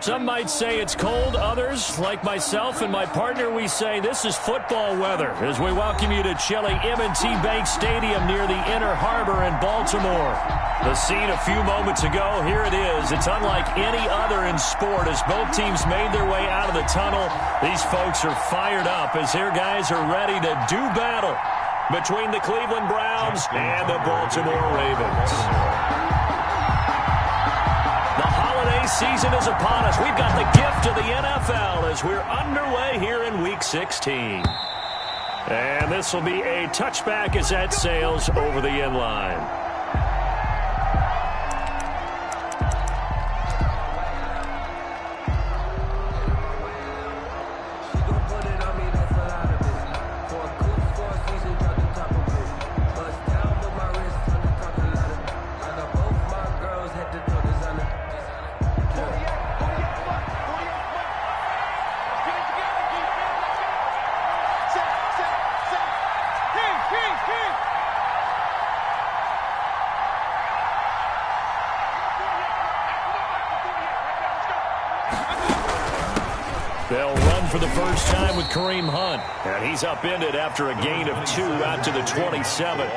Some might say it's cold. Others, like myself and my partner, we say this is football weather as we welcome you to chilly M&T Bank Stadium near the Inner Harbor in Baltimore. The scene a few moments ago, here it is. It's unlike any other in sport as both teams made their way out of the tunnel. These folks are fired up as their guys are ready to do battle between the Cleveland Browns and the Baltimore Ravens. The holiday season is upon us. We've got the gift of the NFL as we're underway here in Week 16. And this will be a touchback as that sails over the end line. They'll run for the first time with Kareem Hunt. And he's upended after a gain of 2 out to the 27.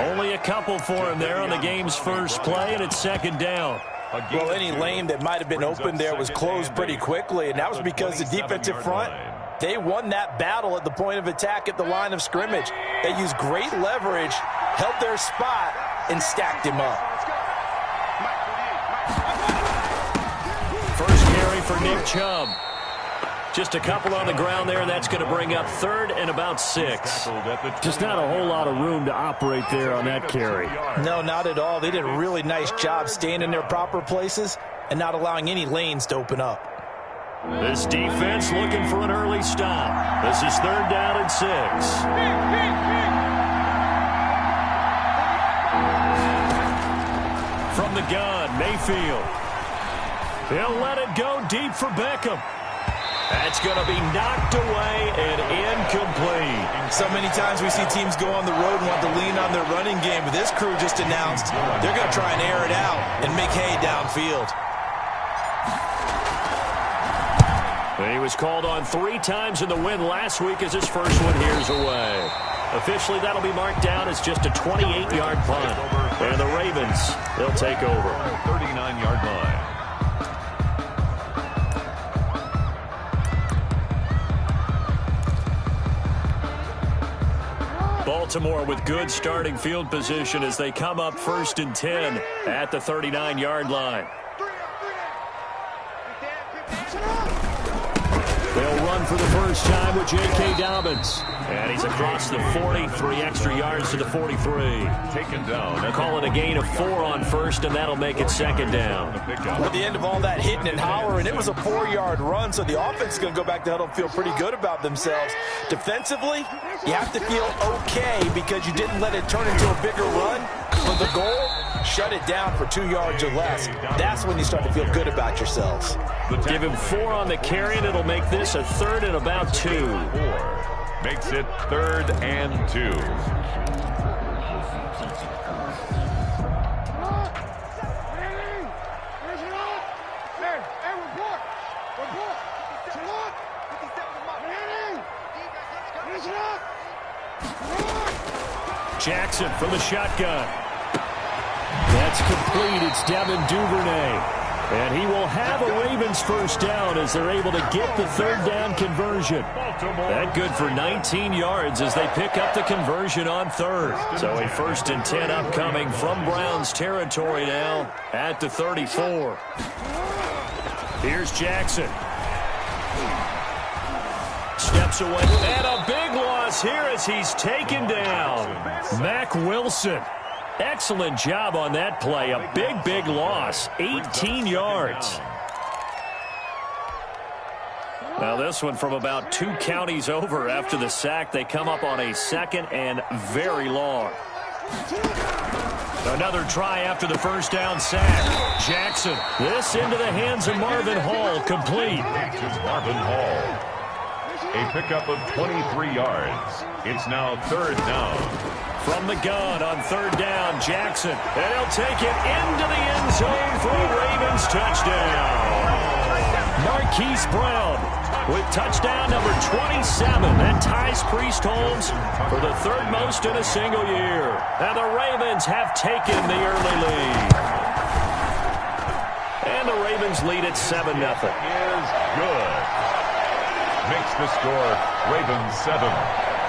Only a couple for him there on the game's first play, and it's second down. Well, any lane that might have been open there was closed pretty quickly, and that was because the defensive front, they won that battle at the point of attack at the line of scrimmage. They used great leverage, held their spot, and stacked him up. First carry for Nick Chubb. Just a couple on the ground there, and that's going to bring up third and about 6. Just not a whole lot of room to operate there on that carry. No, not at all. They did a really nice job staying in their proper places and not allowing any lanes to open up. This defense looking for an early stop. This is third down and 6. From the gun, Mayfield. He'll let it go deep for Beckham. That's going to be knocked away and incomplete. So many times we see teams go on the road and want to lean on their running game, but this crew just announced they're going to try and air it out and make hay downfield. He was called on 3 times in the win last week as his first one here's away. Officially, that'll be marked down as just a 28-yard punt. And the Ravens, they'll take over. 39-yard line. Baltimore with good starting field position as they come up first and 10 at the 39-yard line. They'll run for the first time with J.K. Dobbins. And he's across the 40, 3 extra yards to the 43. Taken down. Call it a gain of 4 on first, and that'll make it second down. At the end of all that hitting and hollering, it was a 4-yard run, so the offense is going to go back to huddle and feel pretty good about themselves. Defensively, you have to feel okay because you didn't let it turn into a bigger run. But the goal, shut it down for 2 yards or less. That's when you start to feel good about yourselves. Give him 4 on the carry, and it'll make this a third and about 2. 4 makes it third and 2. Jackson from the shotgun. That's complete. It's Devin Duvernay. And he will have a Ravens first down as they're able to get the third down conversion. That good for 19 yards as they pick up the conversion on third. So a first and 10 upcoming from Browns territory now at the 34. Here's Jackson. Steps away. And a big loss here as he's taken down. Mack Wilson. Excellent job on that play. A big, big loss. 18 yards. Now this one from about 2 counties over after the sack. They come up on a second and very long. Another try after the first down sack. Jackson. This into the hands of Marvin Hall. Complete. Marvin Hall. A pickup of 23 yards. It's now third down. From the gun on third down, Jackson. And he'll take it into the end zone for a Ravens touchdown. Marquise Brown with touchdown number 27. That ties Priest Holmes for the third most in a single year. And the Ravens have taken the early lead. And the Ravens lead at 7-0. Is good. Makes the score Ravens 7,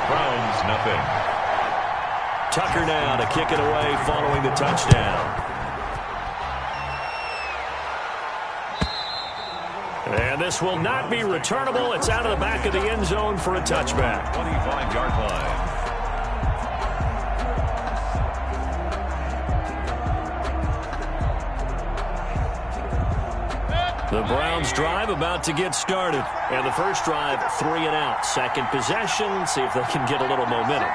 Browns nothing. Tucker now to kick it away following the touchdown. And this will not be returnable. It's out of the back of the end zone for a touchback. 25-yard line. The Browns drive about to get started. And the first drive, 3 and out. Second possession, see if they can get a little momentum.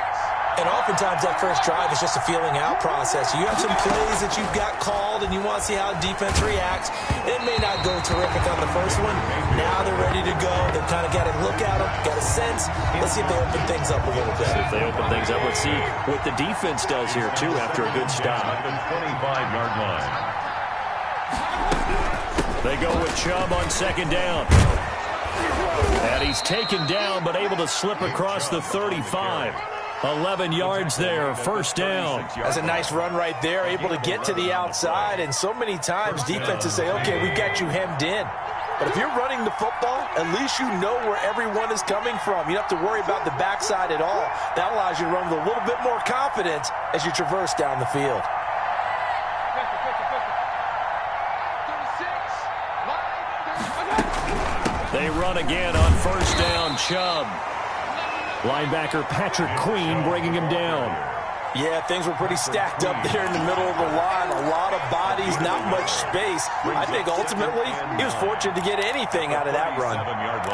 And oftentimes that first drive is just a feeling out process. You have some plays that you've got called and you want to see how defense reacts. It may not go terrific on the first one. Now they're ready to go. They've kind of got to look at them, got a sense. Let's see if they open things up a little bit. See if they open things up. Let's see what the defense does here, too, after a good stop. The 25-yard line. They go with Chubb on second down. And he's taken down but able to slip across the 35. 11 yards there, first down. That's a nice run right there, able to get to the outside. And so many times defenses say, okay, we've got you hemmed in. But if you're running the football, at least you know where everyone is coming from. You don't have to worry about the backside at all. That allows you to run with a little bit more confidence as you traverse down the field. They run again on first down, Chubb. Linebacker Patrick Queen bringing him down. Yeah, things were pretty stacked up there in the middle of the line. A lot of bodies, not much space. I think ultimately he was fortunate to get anything out of that run. 7-yard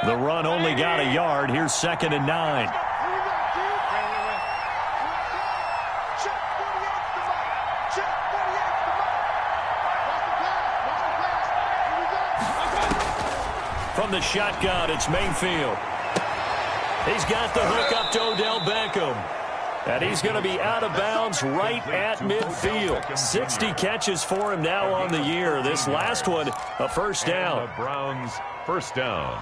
line. The run only got a yard. Here's 2nd and 9. From the shotgun, it's Mayfield. He's got the hook up to Odell Beckham. And he's going to be out of bounds right at midfield. 60 catches for him now on the year. This last one, a first down. The Browns, first down.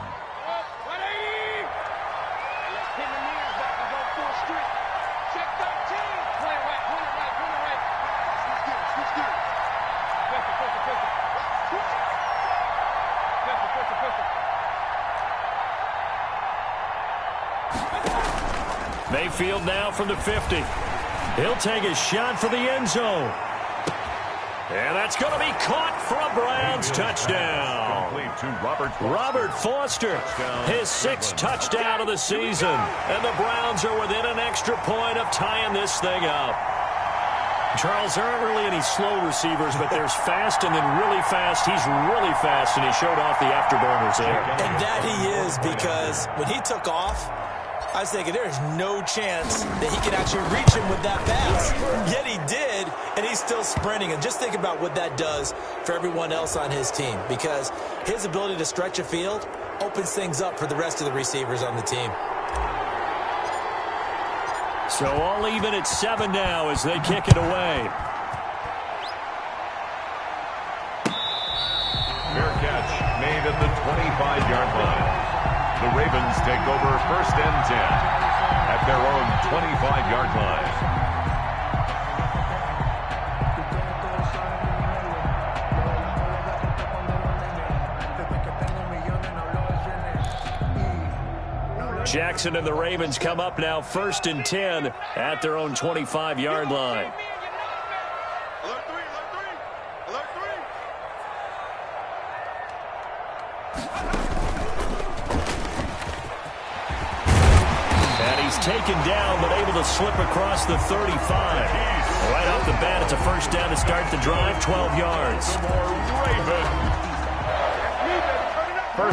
Mayfield now from the 50. He'll take a shot for the end zone. And that's going to be caught for a Browns touchdown. Robert Foster, his 6th touchdown of the season. And the Browns are within an extra point of tying this thing up. Charles, there aren't really any slow receivers, but there's fast and then really fast. He's really fast, and he showed off the afterburners there. And that he is, because when he took off, I was thinking there's no chance that he could actually reach him with that pass. Yet he did, and he's still sprinting. And just think about what that does for everyone else on his team, because his ability to stretch a field opens things up for the rest of the receivers on the team. So all even at 7 now as they kick it away. Fair catch made at the 25-yard line. The Ravens take over 1st and 10 at their own 25-yard line. Jackson and the Ravens come up now 1st and 10 at their own 25-yard line. And he's taken down but able to slip across the 35. Right off the bat, it's a first down to start the drive, 12 yards.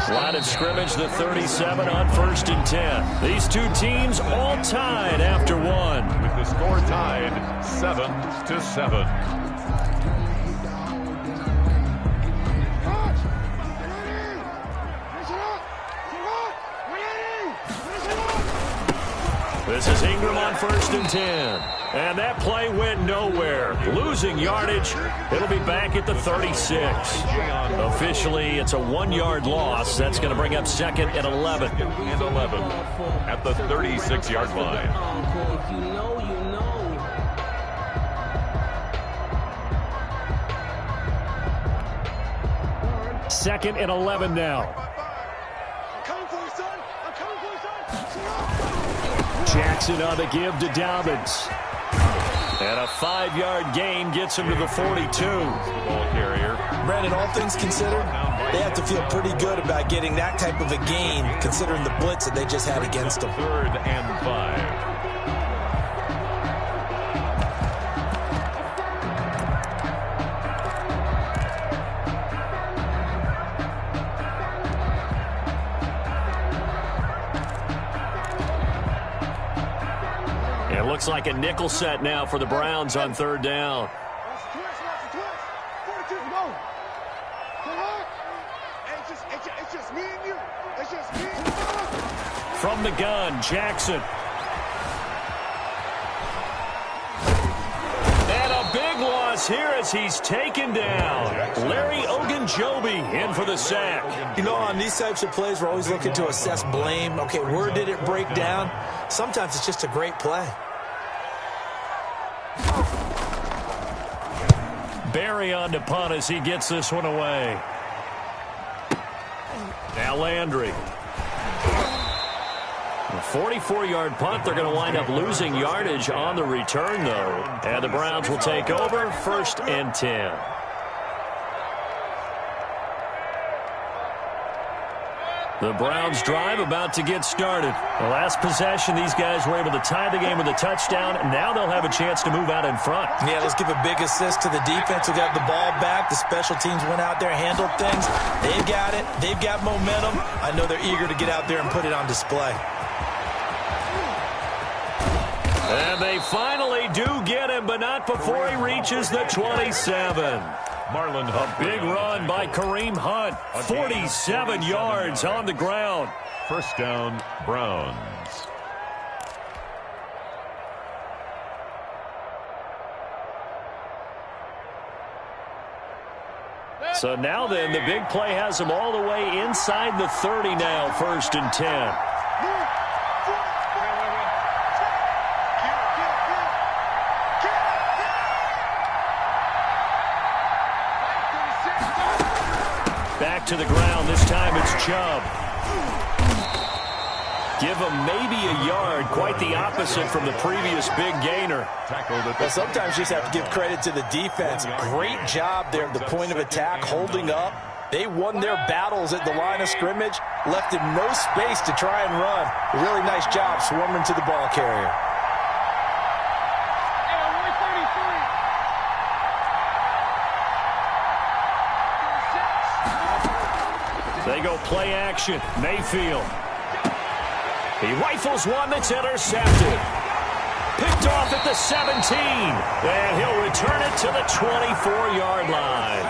Line of scrimmage, the 37 on 1st and 10. These two teams all tied after one. With the score tied 7-7. This is on 1st and 10. And that play went nowhere. Losing yardage. It'll be back at the 36. Officially, it's a 1-yard loss. That's going to bring up 2nd and 11. And 11 at the 36-yard line. If you know, you know. 2nd and 11 now. Jackson on the give to Dobbins. And a 5-yard gain gets him to the 42. Ball carrier. Brandon, all things considered, they have to feel pretty good about getting that type of a gain, considering the blitz that they just had against them. 3rd and 5. It looks like a nickel set now for the Browns on 3rd down. From the gun, Jackson. And a big loss here as he's taken down. Larry Ogunjobi in for the sack. You know, on these types of plays, we're always looking to assess blame. Okay, where did it break down? Sometimes it's just a great play. Barry on to punt as he gets this one away. Now Landry. A 44-yard punt. They're going to wind up losing yardage on the return, though. And the Browns will take over 1st and 10. The Browns drive about to get started. The last possession, these guys were able to tie the game with a touchdown. Now they'll have a chance to move out in front. Yeah, let's give a big assist to the defense who got the ball back. The special teams went out there, handled things. They've got it. They've got momentum. I know they're eager to get out there and put it on display. And they finally do get him, but not before he reaches the 27. Marlon A big run by Kareem Hunt. 47 yards on the ground. 1st down, Browns. So now then, the big play has them all the way inside the 30 now, 1st and 10. Back to the ground. This time it's Chubb. Give him maybe a yard. Quite the opposite from the previous big gainer. Well, sometimes you just have to give credit to the defense. Great job there at the point of attack, holding up. They won their battles at the line of scrimmage, left him no space to try and run. A really nice job swarming to the ball carrier. They go play action. Mayfield. He rifles one that's intercepted. Picked off at the 17. And he'll return it to the 24-yard line.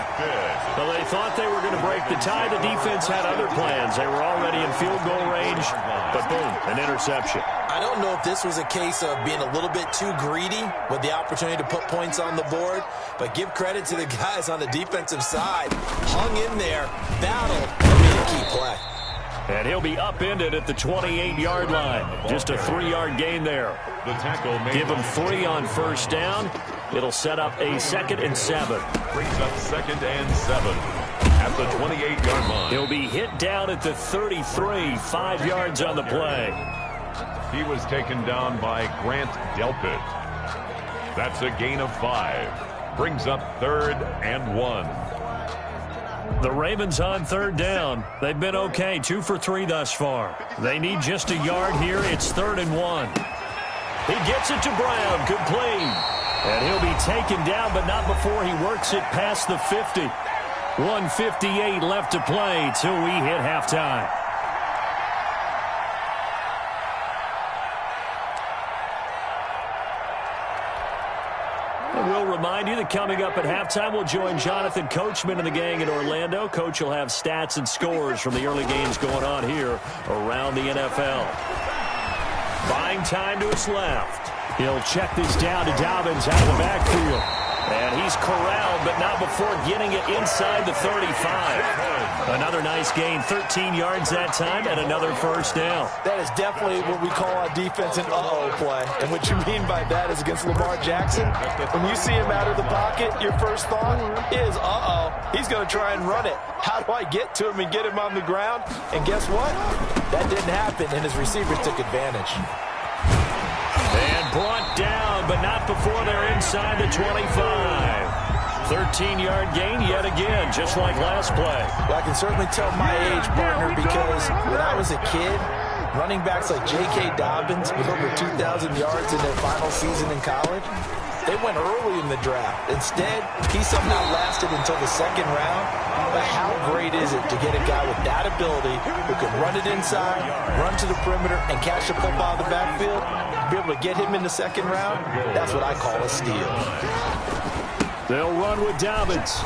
Well, they thought they were going to break the tie. The defense had other plans. They were already in field goal range. But boom, an interception. I don't know if this was a case of being a little bit too greedy with the opportunity to put points on the board, but give credit to the guys on the defensive side. Hung in there, battled, and made a key play. And he'll be upended at the 28-yard line. Just a 3-yard gain there. The tackle made. Give him 3 on 1st down. It'll set up a 2nd and 7. Brings up 2nd and 7 at the 28-yard line. He'll be hit down at the 33, 5 yards on the play. He was taken down by Grant Delpit. That's a gain of 5. Brings up 3rd and 1. The Ravens on 3rd down. They've been okay, 2 for 3 thus far. They need just a yard here. It's 3rd and 1. He gets it to Brown, complete. And he'll be taken down, but not before he works it past the 50. 1:58 left to play till we hit halftime. We'll remind you that coming up at halftime, we'll join Jonathan Coachman and the gang in Orlando. Coach will have stats and scores from the early games going on here around the NFL. Buying time to his left. He'll check this down to Dobbins out of the backfield. And he's corralled, but not before getting it inside the 35. Another nice gain, 13 yards that time, and another first down. That is definitely what we call on defense an uh-oh play. And what you mean by that is against Lamar Jackson, when you see him out of the pocket, your first thought is, uh-oh, he's going to try and run it. How do I get to him and get him on the ground? And guess what? That didn't happen, and his receivers took advantage. And brought down, but not before they're inside the 25. 13-yard gain yet again, just like last play. Well, I can certainly tell my age, partner, because when I was a kid, running backs like J.K. Dobbins with over 2,000 yards in their final season in college, they went early in the draft. Instead, he somehow lasted until the second round. But how great is it to get a guy with that ability who can run it inside, run to the perimeter, and catch the football out of the backfield? Be able to get him in the second round, that's what I call a steal. They'll run with Dobbins.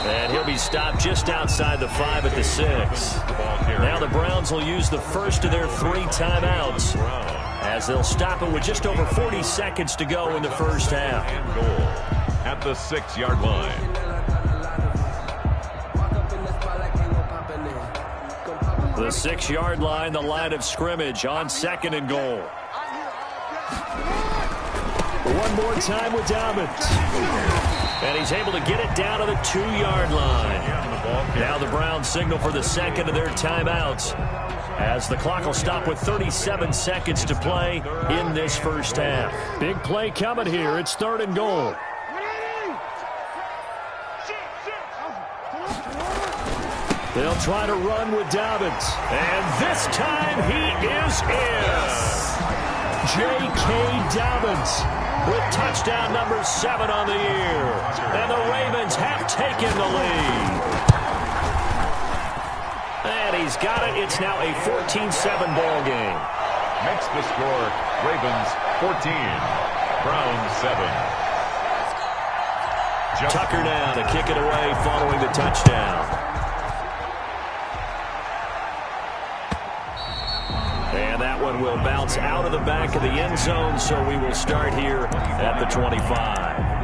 And he'll be stopped just outside the 5 at the 6. Now the Browns will use the first of their 3 timeouts, as they'll stop it with just over 40 seconds to go in the first half. And goal at the 6-yard line. The 6-yard line, the line of scrimmage on 2nd and goal. One more time with Dobbins. And he's able to get it down to the 2-yard line. Now the Browns signal for the second of their timeouts, as the clock will stop with 37 seconds to play in this first half. Big play coming here. It's 3rd and goal. They'll try to run with Dobbins. And this time he is in. J.K. Dobbins with touchdown number 7 on the year. And the Ravens have taken the lead. And he's got it. It's now a 14-7 ball game. Makes the score Ravens 14, Browns 7. Tucker now to kick it away following the touchdown. And that one will bounce out of the back of the end zone, so we will start here at the 25.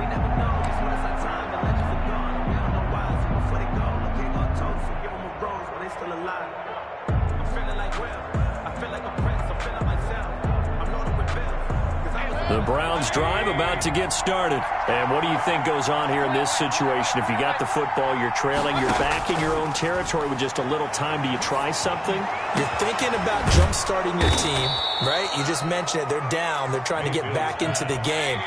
The Browns drive about to get started. And what do you think goes on here in this situation? If you got the football, you're trailing, you're back in your own territory with just a little time. Do you try something? You're thinking about jump-starting your team, right? You just mentioned it. They're down. They're trying to get back into the game.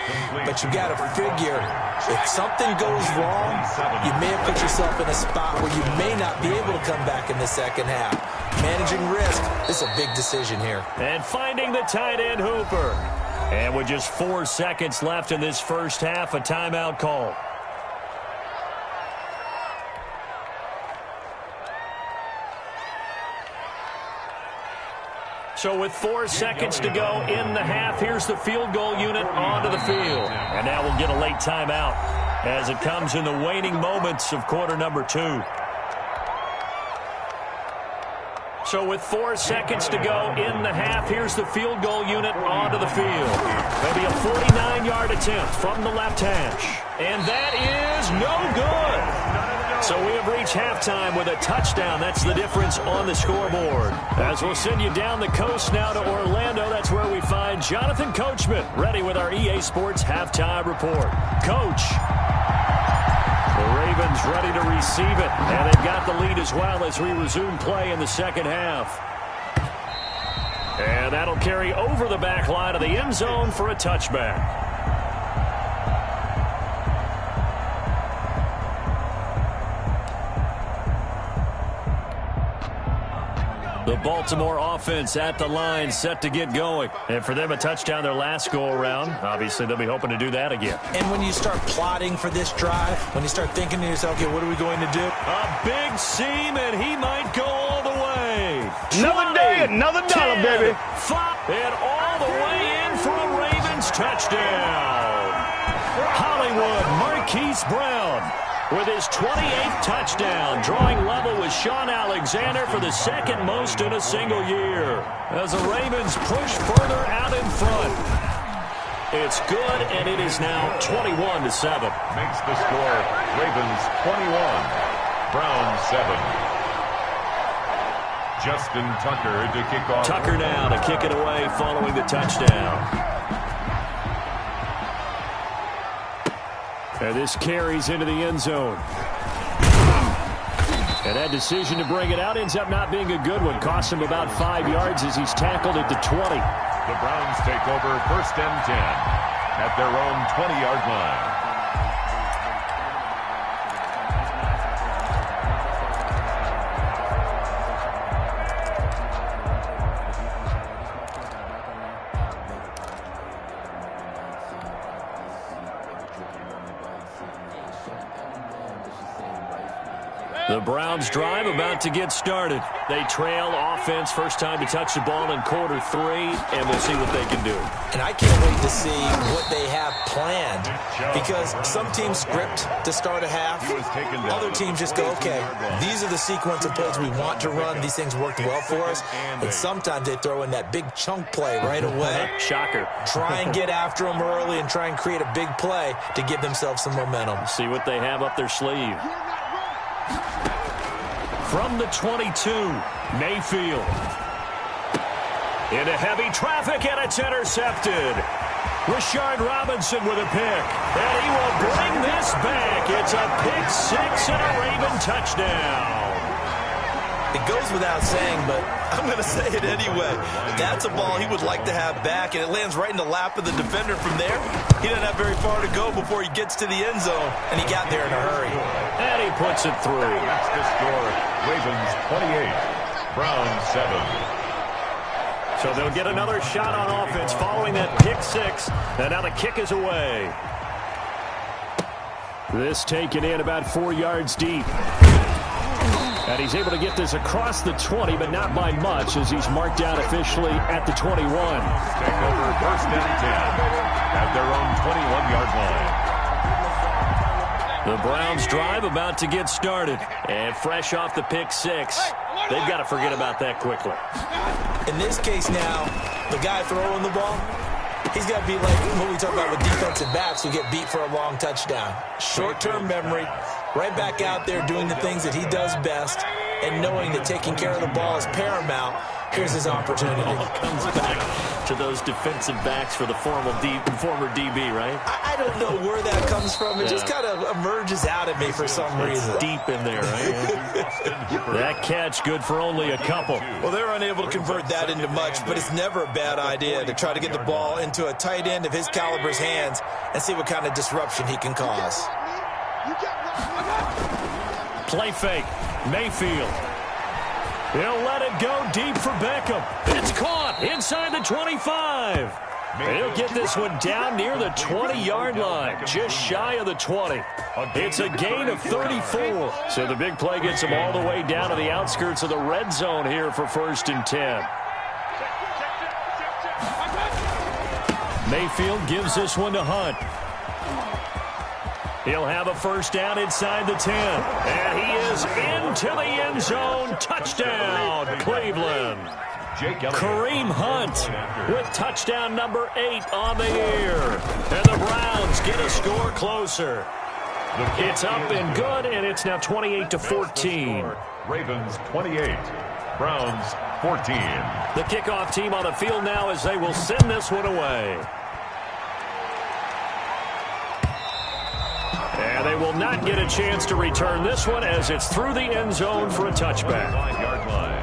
But you got to figure, if something goes wrong, you may have put yourself in a spot where you may not be able to come back in the second half. Managing risk is a big decision here. And finding the tight end Hooper. And with just 4 seconds left in this first half, a timeout call. So with 4 seconds to go in the half, here's the field goal unit onto the field. And now we'll get a late timeout as it comes in the waning moments of quarter number 2. So with 4 seconds to go in the half, here's the field goal unit onto the field. Maybe a 49-yard attempt from the left hash. And that is no good. So we have reached halftime with a touchdown. That's the difference on the scoreboard. As we'll send you down the coast now to Orlando, that's where we find Jonathan Coachman, ready with our EA Sports halftime report. Coach. The Ravens ready to receive it, and they've got the lead as well as we resume play in the second half. And that'll carry over the back line of the end zone for a touchback. The Baltimore offense at the line, set to get going. And for them, a touchdown their last go-around. Obviously, they'll be hoping to do that again. And when you start plotting for this drive, when you start thinking to yourself, okay, what are we going to do? A big seam, and he might go all the way. Another day, another dollar, 10, baby. 5, and all the way in for a Ravens touchdown. Hollywood Marquise Brown with his 28th touchdown, drawing level with Sean Alexander for the second most in a single year, as the Ravens push further out in front. It's good, and it is now 21-7. Makes the score Ravens 21, Browns 7. Justin Tucker to kick off. Tucker now to kick it away following the touchdown. And this carries into the end zone. And that decision to bring it out ends up not being a good one. Costs him about 5 yards as he's tackled at the 20. The Browns take over 1st and 10 at their own 20-yard line. The Browns drive about to get started. They trail offense, first time to touch the ball in quarter 3, and we'll see what they can do. And I can't wait to see what they have planned, because some teams script to start a half. Other teams just go, okay, these are the sequence of plays we want to run. These things worked well for us. And sometimes they throw in that big chunk play right away. Shocker. Try and get after them early and try and create a big play to give themselves some momentum. See what they have up their sleeve. From the 22, Mayfield. Into heavy traffic, and it's intercepted. Rashard Robinson with a pick. And he will bring this back. It's a pick 6 and a Raven touchdown. It goes without saying, but I'm going to say it anyway. That's a ball he would like to have back, and it lands right in the lap of the defender from there. He doesn't have very far to go before he gets to the end zone, and he got there in a hurry. And he puts it through. That's the score. Ravens 28, Browns 7. So they'll get another shot on offense following that pick 6. And now the kick is away. This taken in about 4 yards deep. And he's able to get this across the 20, but not by much, as he's marked out officially at the 21. Take over 1st and 10 at their own 21-yard line. The Browns drive about to get started. And fresh off the pick 6, they've got to forget about that quickly. In this case now, the guy throwing the ball, he's got to be like what we talk about with defensive backs who get beat for a long touchdown. Short-term memory, right back out there doing the things that he does best, and knowing that taking care of the ball is paramount. Here's his opportunity. Comes back to those defensive backs for the former DB, right? I don't know where that comes from. It just kind of emerges out at me for some reason. It's deep in there, right? That catch good for only a couple. Well, they're unable to convert that into much, but it's never a bad idea to try to get the ball into a tight end of his caliber's hands and see what kind of disruption he can cause. Play fake. Mayfield. He'll let it go deep for Beckham. It's caught inside the 25. He'll get this one down near the 20-yard line, just shy of the 20. It's a gain of 34. So the big play gets him all the way down to the outskirts of the red zone here for 1st and 10. Mayfield gives this one to Hunt. He'll have a first down inside the 10. And he is into the end zone. Touchdown, Cleveland. Kareem Hunt with touchdown number 8 on the year. And the Browns get a score closer. It's up and good, and it's now 28-14. Ravens 28, Browns 14. The kickoff team on the field now as they will send this one away. And they will not get a chance to return this one as it's through the end zone for a touchback. 5-yard line.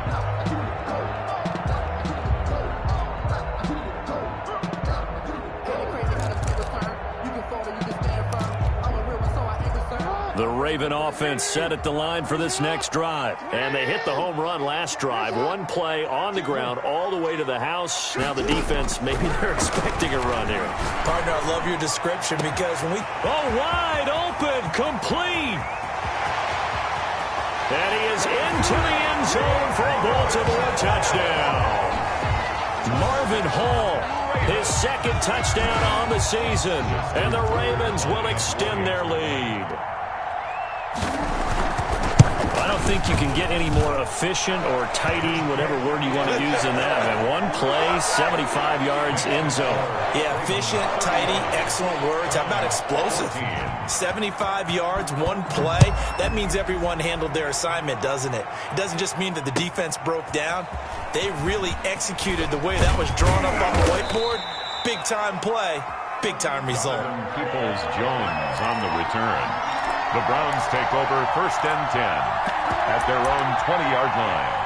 The Raven offense set at the line for this next drive. And they hit the home run last drive. One play on the ground all the way to the house. Now the defense, maybe they're expecting a run here. Partner, I love your description because when we... Oh, wide open, complete. And he is into the end zone for a Baltimore touchdown. Marvin Hall, his second touchdown on the season. And the Ravens will extend their lead. I don't think you can get any more efficient or tidy, whatever word you want to use in that. And one play, 75 yards end zone. Yeah, efficient, tidy, excellent words. How about explosive? 75 yards, one play. That means everyone handled their assignment, doesn't it? It doesn't just mean that the defense broke down. They really executed the way that was drawn up on the whiteboard. Big-time play, big-time result. Peoples-Jones on the return. The Browns take over first and 10 at their own 20-yard line.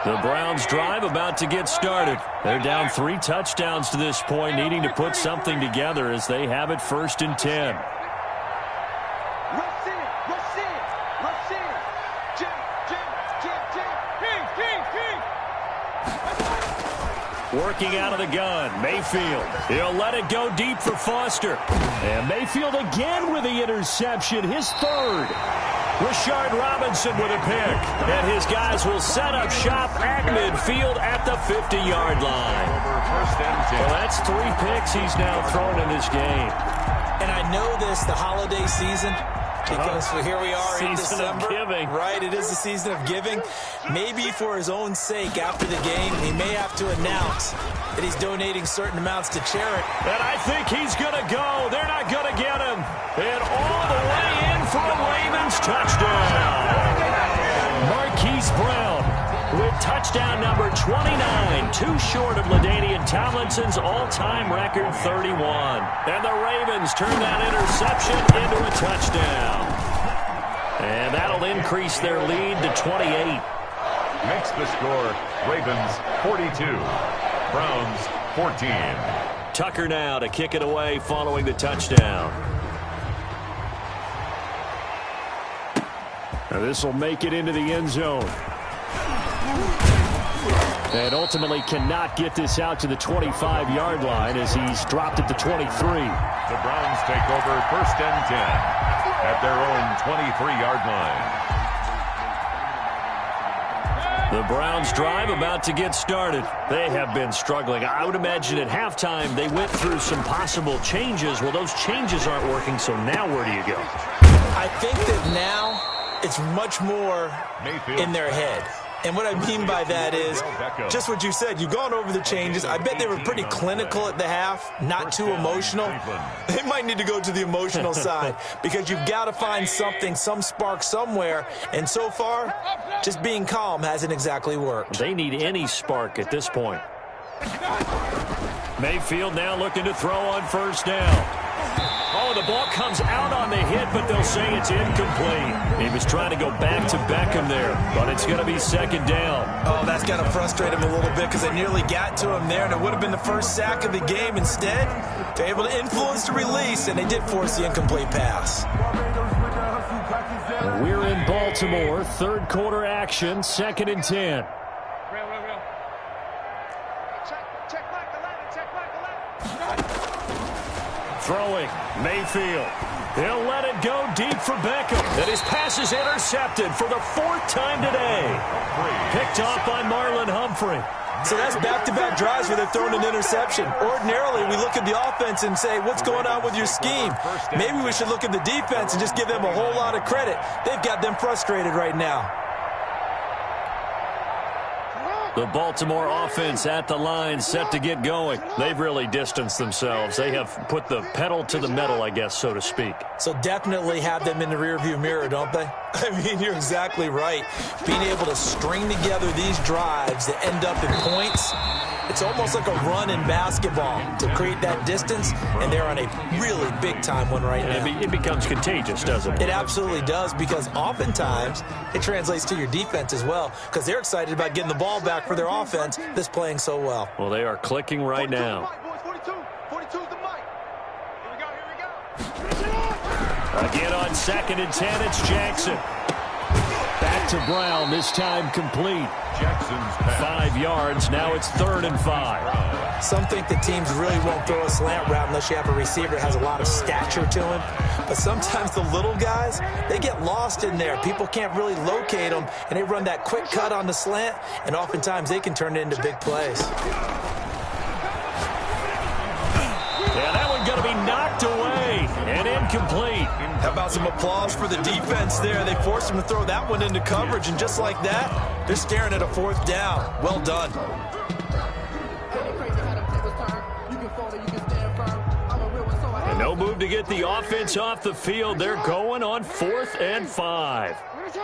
The Browns drive about to get started. They're down 3 touchdowns to this point, needing to put something together as they have it first and 10. Working out of the gun, Mayfield. He'll let it go deep for Foster. And Mayfield again with the interception, his third. Rashard Robinson with a pick. And his guys will set up shop at midfield at the 50-yard line. Well, that's 3 picks he's now thrown in this game. And I know this, the holiday season, because here we are in December. Season of giving. Right, it is the season of giving. Maybe for his own sake, after the game, he may have to announce that he's donating certain amounts to charity. And I think he's going to go. They're not going to get him. And all the way in for a Ravens touchdown. Marquise Brown with touchdown number 29, too short of LaDainian Tomlinson's all-time record 31. And the Ravens turn that interception into a touchdown. And that'll increase their lead to 28. Makes the score Ravens 42, Browns 14. Tucker now to kick it away following the touchdown. Now this will make it into the end zone. And ultimately cannot get this out to the 25-yard line as he's dropped it to 23. The Browns take over first and 10 at their own 23-yard line. The Browns drive about to get started. They have been struggling. I would imagine at halftime they went through some possible changes. Well, those changes aren't working, so now where do you go? I think that now it's much more in their head. And what I mean by that is just what you said. You've gone over the changes. I bet they were pretty clinical at the half, not too emotional. They might need to go to the emotional side because you've got to find something, some spark somewhere. And so far, just being calm hasn't exactly worked. They need any spark at this point. Mayfield now looking to throw on first down. Oh, the ball comes out on the hit, but they'll say it's incomplete. He was trying to go back to Beckham there, but it's going to be second down. Oh, that's got to frustrate him a little bit because they nearly got to him there, and it would have been the first sack of the game. Instead, they're able to influence the release, and they did force the incomplete pass. We're in Baltimore, third quarter action, second and 10. Throwing, Mayfield. He'll let it go deep for Beckham. And his pass is intercepted for the 4th time today. Picked off by Marlon Humphrey. So that's back-to-back drives where they're throwing an interception. Ordinarily, we look at the offense and say, what's going on with your scheme? Maybe we should look at the defense and just give them a whole lot of credit. They've got them frustrated right now. The Baltimore offense at the line, set to get going. They've really distanced themselves. They have put the pedal to the metal, I guess, so to speak. So definitely have them in the rearview mirror, don't they? I mean, you're exactly right. Being able to string together these drives that end up in points, it's almost like a run in basketball to create that distance, and they're on a really big-time one right now. It becomes contagious, doesn't it? It absolutely does, because oftentimes it translates to your defense as well, because they're excited about getting the ball back for their offense that's playing so well. Well, they are clicking right now. 42's the mic. Here we go. Again on second and 10, it's Jackson. Back to Brown, this time complete. Jackson's pass. 5 yards, now it's 3rd and 5. Some think that teams really won't throw a slant route unless you have a receiver that has a lot of stature to him. But sometimes the little guys, they get lost in there. People can't really locate them, and they run that quick cut on the slant, and oftentimes they can turn it into big plays. Yeah, that one going to be knocked away. incomplete. How about some applause for the defense there? They forced him to throw that one into coverage, and just like that, they're staring at a 4th down. Well done. And no move to get the offense off the field. They're going on 4th and 5. It's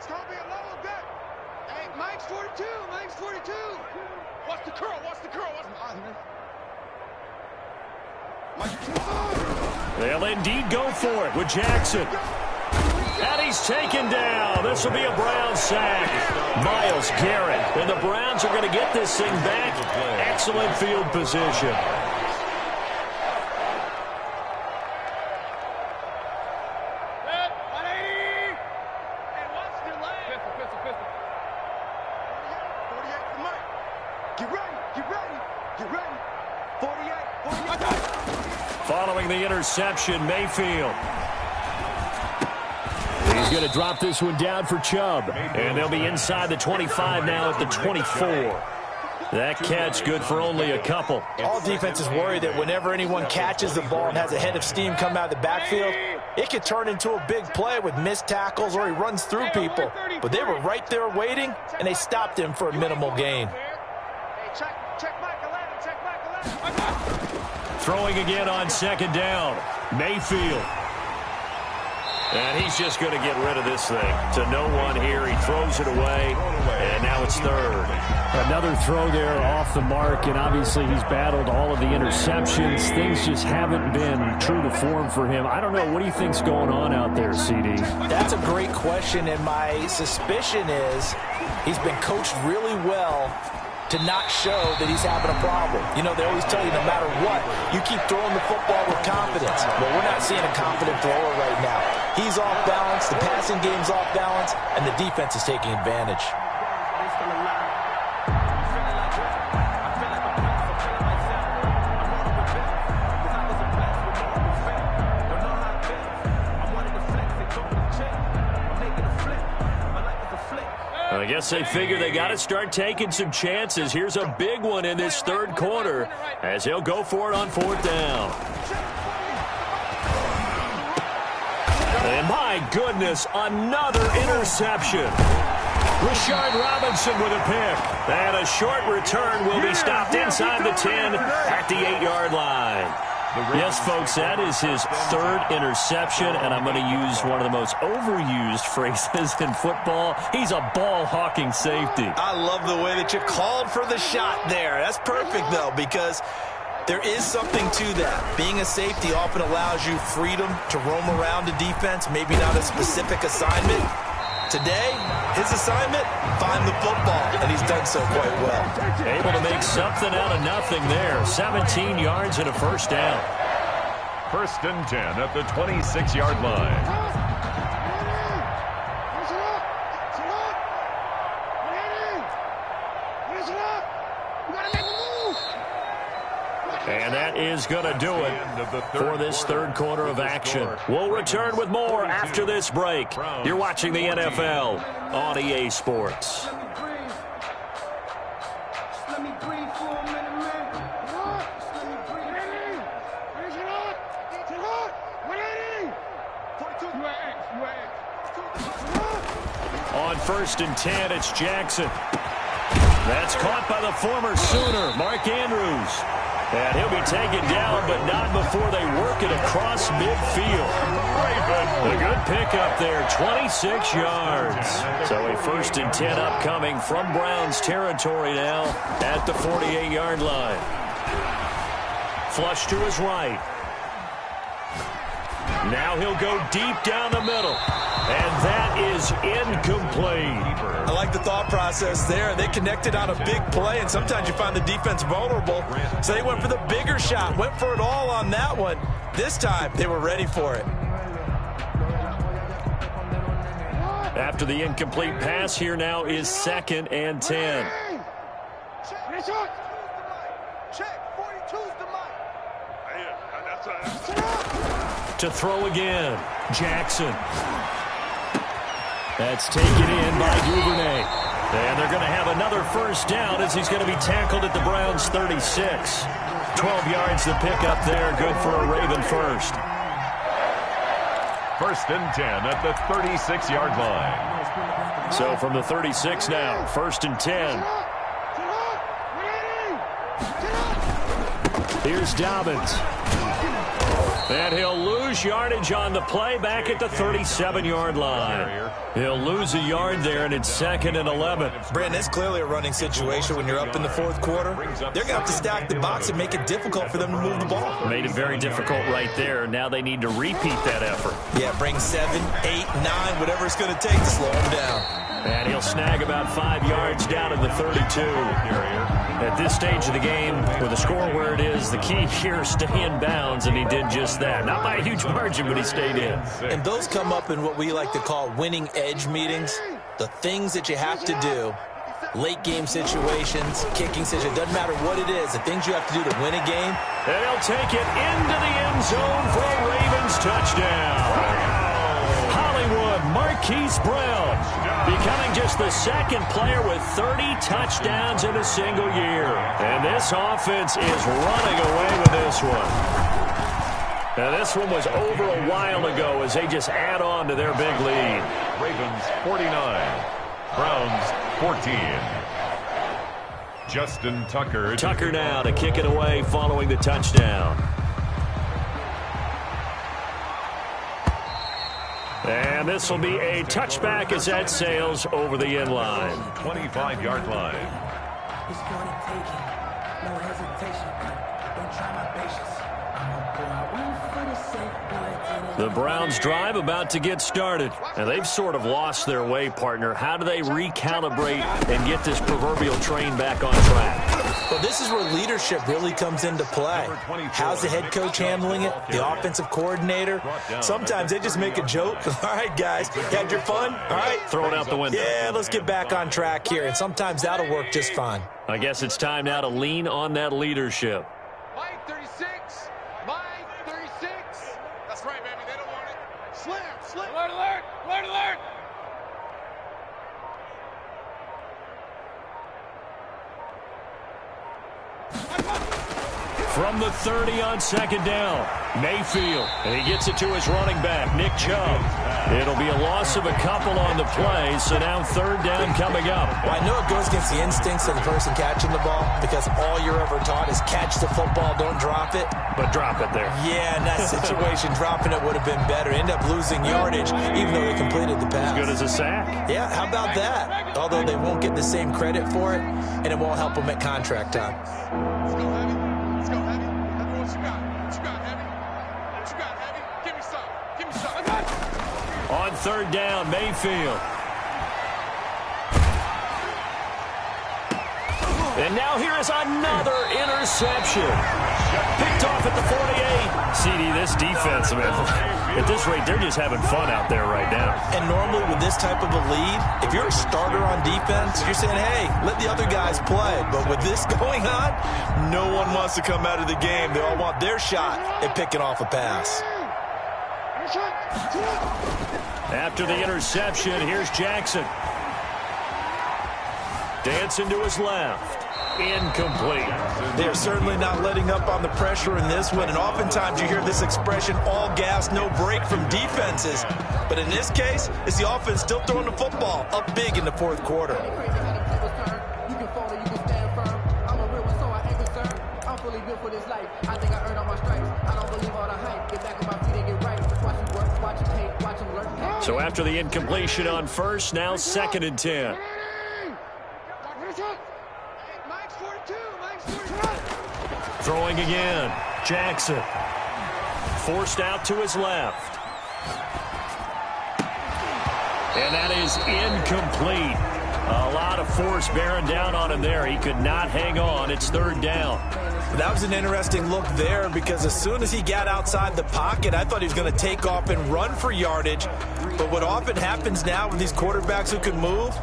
going to be a level bet. Hey, Mike's 42. Mike's 42. What's the curl? What's the curl? They'll indeed go for it with Jackson. And he's taken down. This will be a Browns sack. Myles Garrett. And the Browns are going to get this thing back. Excellent field position. Following the interception, Mayfield. He's going to drop this one down for Chubb. And they'll be inside the 25 now at the 24. That catch good for only a couple. All defenses worry that whenever anyone catches the ball and has a head of steam come out of the backfield, it could turn into a big play with missed tackles or he runs through people. But they were right there waiting, and they stopped him for a minimal gain. Throwing again on 2nd down. Mayfield. And he's just going to get rid of this thing to no one here. He throws it away, and now it's 3rd. Another throw there off the mark, and obviously he's battled all of the interceptions. Things just haven't been true to form for him. I don't know. What do you think's going on out there, CD? That's a great question, and my suspicion is he's been coached really well to not show that he's having a problem. You know, they always tell you no matter what, you keep throwing the football with confidence. Well, we're not seeing a confident thrower right now. He's off balance, the passing game's off balance, and the defense is taking advantage. I guess they figure they got to start taking some chances. Here's a big one in this 3rd quarter as he'll go for it on 4th down. And my goodness, another interception. Rashard Robinson with a pick. And a short return will be stopped inside the 10 at the 8-yard line. Yes, folks, that is his 3rd interception, and I'm going to use one of the most overused phrases in football. He's a ball-hawking safety. I love the way that you called for the shot there. That's perfect, though, because there is something to that. Being a safety often allows you freedom to roam around the defense, maybe not a specific assignment. Today, his assignment, find the football, and he's done so quite well. Able to make something out of nothing there. 17 yards and a 1st down. 1st and 10 at the 26-yard line. And that is going to do it for this 3rd quarter of action. We'll return with more after this break. You're watching the NFL on EA Sports. On 1st and 10, it's Jackson. That's caught by the former Sooner, Mark Andrews. And he'll be taken down, but not before they work it across midfield. A good pickup there, 26 yards. So a 1st and 10 upcoming from Browns territory now at the 48-yard line. Flush to his right. Now he'll go deep down the middle. And that is incomplete. I like the thought process there. They connected on a big play, and sometimes you find the defense vulnerable. So they went for the bigger shot, went for it all on that one. This time, they were ready for it. After the incomplete pass, here now is 2nd and 10. To throw again, Jackson. That's taken in by Duvernay. And they're going to have another 1st down as he's going to be tackled at the Browns' 36. 12 yards to pick up there, good for a Raven 1st. First and 10 at the 36-yard line. So from the 36 now, first and 10. Here's Dobbins. And he'll lose yardage on the play back at the 37-yard line. He'll lose a yard there, and it's 2nd and 11. Brandon, it's clearly a running situation when you're up in the fourth quarter. They're going to have to stack the box and make it difficult for them to move the ball. Made it very difficult right there. Now they need to repeat that effort. Yeah, bring 7, 8, 9, whatever it's going to take to slow them down. And he'll snag about 5 yards down in the 32. At this stage of the game, with the score where it is, the key here is stay in bounds, and he did just that. Not by a huge margin, but he stayed in. And those come up in what we like to call winning edge meetings. The things that you have to do, late game situations, kicking situations, doesn't matter what it is, the things you have to do to win a game. And he'll take it into the end zone for a Ravens touchdown. Hollywood Marquise Brown becoming just the second player with 30 touchdowns in a single year. And this offense is running away with this one. Now, this one was over a while ago as they just add on to their big lead. Ravens 49, Browns 14. Justin Tucker. Tucker now to kick it away following the touchdown. And this will be a touchback as that sails over the end line. 25-yard line. It's gonna take it. No hesitation. Don't try my patience. I'm a boy. One for the sake, boy. The Browns drive about to get started. And they've sort of lost their way, partner. How do they recalibrate and get this proverbial train back on track? Well, this is where leadership really comes into play. How's the head coach handling it? The offensive coordinator? Sometimes they just make a joke. All right, guys, had your fun? All right. Throw it out the window. Yeah, let's get back on track here. And sometimes that'll work just fine. I guess it's time now to lean on that leadership. Mike 36. Mike 36. That's right, baby. They don't want it. Slam. Slam. Alert, alert. Alert, alert. From the 30 on second down, Mayfield. And he gets it to his running back, Nick Chubb. It'll be a loss of a couple on the play, so now third down coming up. Well, I know it goes against the instincts of the person catching the ball because all you're ever taught is catch the football, don't drop it. But drop it there. Yeah, in that situation, dropping it would have been better. End up losing yardage, even though they completed the pass. As good as a sack. Yeah, how about that? Although they won't get the same credit for it, and it won't help them at contract time. Let's go, Heavy. Let's go, Heavy. Heavy, what you got? What you got, Heavy? What you got, Heavy? Give me some. Give me some. I got it. On third down, Mayfield. And now here is another interception. Picked off at the 48. CD, this defense, man, at this rate, they're just having fun out there right now. And normally with this type of a lead, if you're a starter on defense, you're saying, hey, let the other guys play. But with this going on, no one wants to come out of the game. They all want their shot at picking off a pass. After the interception, here's Jackson. Dancing to his left. Incomplete. They're certainly not letting up on the pressure in this one, and oftentimes you hear this expression, all gas, no break from defenses. But in this case, it's the offense still throwing the football up big in the fourth quarter. So after the incompletion on first, now 2nd and 10. Throwing again. Jackson. Forced out to his left. And that is incomplete. A lot of force bearing down on him there. He could not hang on. It's third down. That was an interesting look there because as soon as he got outside the pocket, I thought he was going to take off and run for yardage. But what often happens now with these quarterbacks who can move,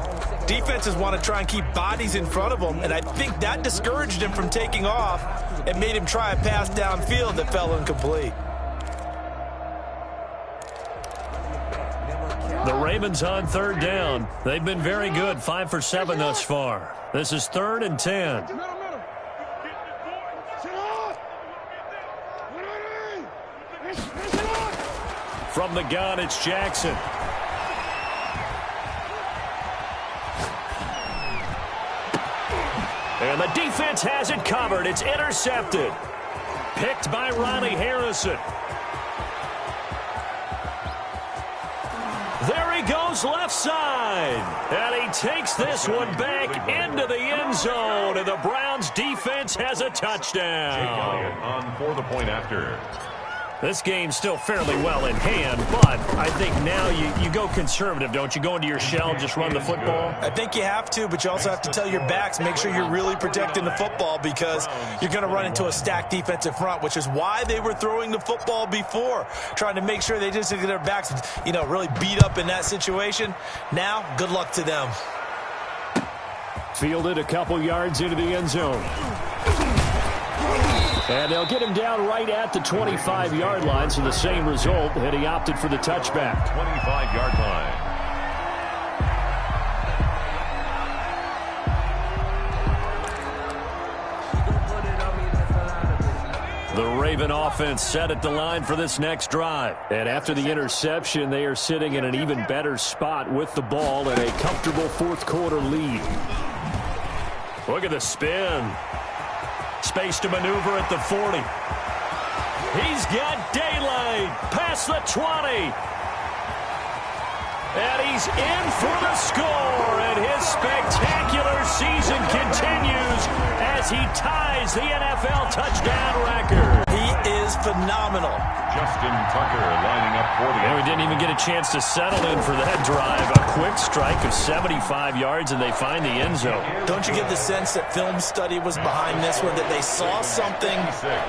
defenses want to try and keep bodies in front of them, and I think that discouraged him from taking off and made him try a pass downfield that fell incomplete. The Ravens on third down. They've been very good, 5 for 7 thus far. This is 3rd and 10. From the gun, it's Jackson. And the defense has it covered. It's intercepted. Picked by Riley Harrison. There he goes left side. And he takes this one back into the end zone. And the Browns defense has a touchdown. Jake Elliott on for the point after. This game's still fairly well in hand, but I think now you go conservative, don't you? Go into your shell, just run the football? I think you have to, but you also have to tell your backs, make sure you're really protecting the football because you're going to run into a stacked defensive front, which is why they were throwing the football before, trying to make sure they just get their backs, really beat up in that situation. Now, good luck to them. Fielded a couple yards into the end zone. And they'll get him down right at the 25-yard line, so the same result, and he opted for the touchback. 25-yard line. The Raven offense set at the line for this next drive. And after the interception, they are sitting in an even better spot with the ball and a comfortable fourth-quarter lead. Look at the spin. Space to maneuver at the 40. He's got daylight past the 20. And he's in for the score. And his spectacular season continues as he ties the NFL touchdown record. He is phenomenal. Justin Tucker lining up for the... And we didn't even get a chance to settle in for that drive. A quick strike of 75 yards, and they find the end zone. Don't you get the sense that film study was behind this one, that they saw something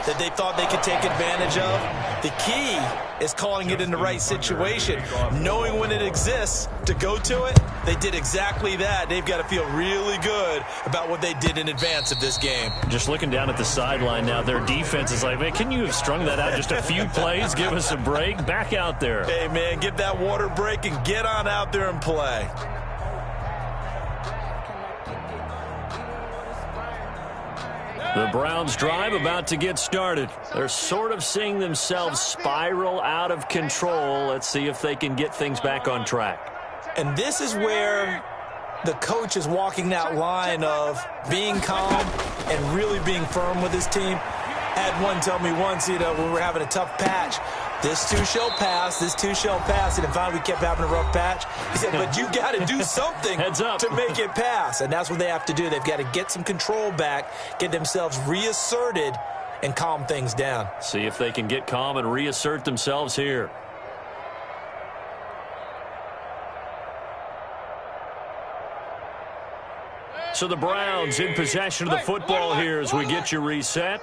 that they thought they could take advantage of? The key is calling it in the right situation, knowing when it exists to go to it. They did exactly that. They've got to feel really good about what they did in advance of this game. Just looking down at the sideline now, their defense is like, man, can you have strung that out just a few plays? Give us a break. Back out there. Hey, man, give that water break and get on out there and play. The Browns drive about to get started. They're sort of seeing themselves spiral out of control. Let's see if they can get things back on track. And this is where the coach is walking that line of being calm and really being firm with his team. Had one tell me once, when we were having a tough patch, this too shall pass, this too shall pass. And finally we kept having a rough patch. He said, but you got to do something to make it pass. And that's what they have to do. They've got to get some control back, get themselves reasserted, and calm things down. See if they can get calm and reassert themselves here. So the Browns in possession of the football here as we get you reset.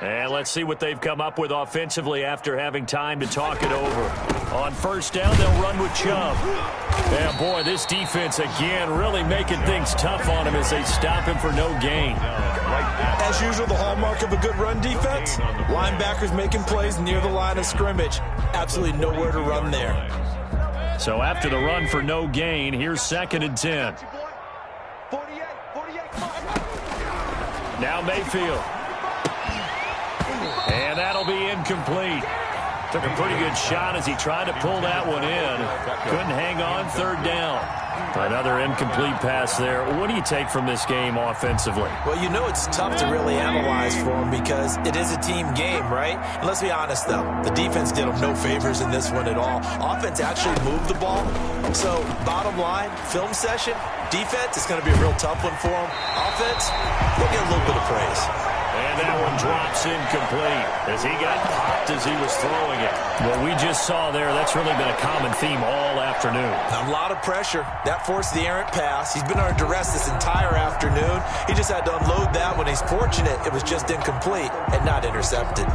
And let's see what they've come up with offensively after having time to talk it over. On first down, they'll run with Chubb. Yeah, boy, this defense again really making things tough on him as they stop him for no gain. As usual, the hallmark of a good run defense, linebackers making plays near the line of scrimmage. Absolutely nowhere to run there. So after the run for no gain, here's 2nd and 10. Now Mayfield. And that'll be incomplete. Took a pretty good shot as he tried to pull that one in. Couldn't hang on, 3rd down. Another incomplete pass there. What do you take from this game offensively? Well, it's tough to really analyze for them because it is a team game, right? And let's be honest, though. The defense did them no favors in this one at all. Offense actually moved the ball. So, bottom line, film session, defense, it's going to be a real tough one for them. Offense, they'll get a little bit of praise. And that one drops incomplete as he got popped as he was throwing it. What we just saw there, that's really been a common theme all afternoon. A lot of pressure. That forced the errant pass. He's been under duress this entire afternoon. He just had to unload that one. He's fortunate it was just incomplete and not intercepted.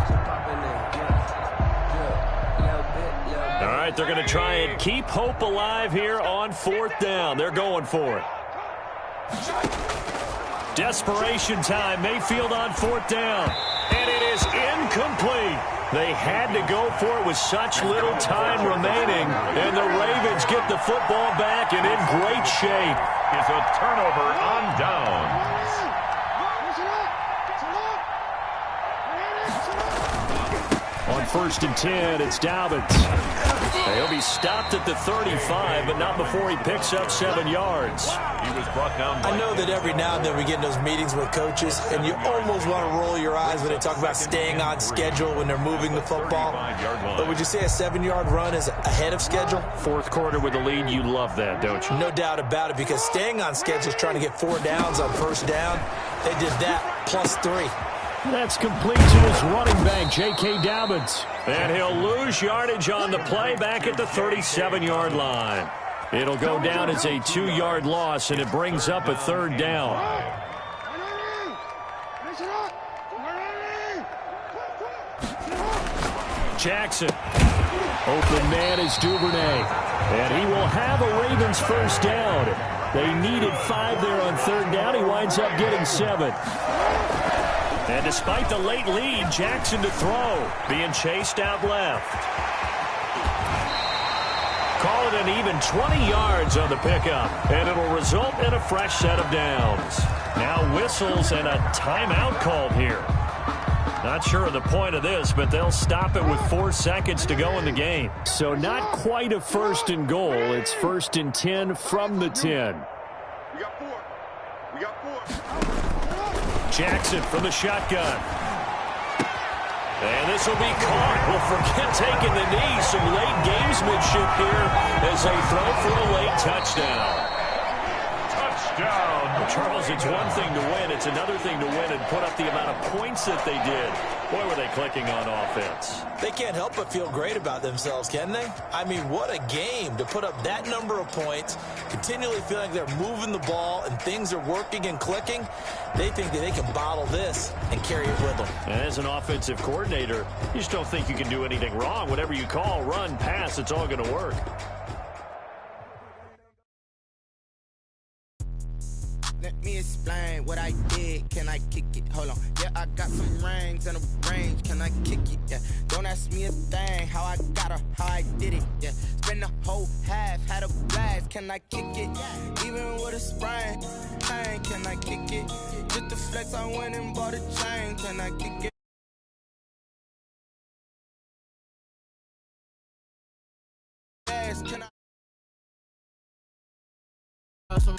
All right, they're going to try and keep hope alive here on 4th down. They're going for it. Desperation time. Mayfield on 4th down. And it is incomplete. They had to go for it with such little time remaining. And the Ravens get the football back and in great shape. It's a turnover on downs. On first and 10. It's Dobbins. He'll be stopped at the 35, but not before he picks up 7 yards. He was brought down by I know that every now and then we get in those meetings with coaches, and you almost want to roll your eyes when they talk about staying on schedule when they're moving the football. But would you say a 7-yard run is ahead of schedule? Fourth quarter with the lead, you love that, don't you? No doubt about it, because staying on schedule is trying to get 4 downs on first down. They did that plus 3. That's complete to his running back, J.K. Dobbins. And he'll lose yardage on the play back at the 37-yard line. It'll go down as a 2-yard loss, and it brings up a third down. Jackson. Open man is Duvernay. And he will have a Ravens first down. They needed 5 there on third down. He winds up getting 7. And despite the late lead, Jackson to throw, being chased out left. Call it an even 20 yards on the pickup, and it'll result in a fresh set of downs. Now whistles and a timeout called here. Not sure of the point of this, but they'll stop it with 4 seconds to go in the game. So not quite a first and goal. It's first and 10 from the 10. We got 4. We got 4. Jackson from the shotgun. And this will be caught. Well, forget taking the knee. Some late gamesmanship here as they throw for a late touchdown. touchdown. Charles, it's one thing to win. It's another thing to win and put up the amount of points that they did. Boy, were they clicking on offense. They can't help but feel great about themselves, can they? I mean, what a game to put up that number of points, continually feeling like they're moving the ball and things are working and clicking. They think that they can bottle this and carry it with them. And as an offensive coordinator, you just don't think you can do anything wrong. Whatever you call, run, pass, it's all going to work. Let me explain what I did. Can I kick it? Hold on. Yeah, I got some rings and a range. Can I kick it? Yeah. Don't ask me a thing. How I got her, how I did it. Yeah. Spend the whole half, had a blast. Can I kick it? Even with a sprain. Pain. Can I kick it? Just the flex, I went and bought a chain. Can I kick it? Can I? Some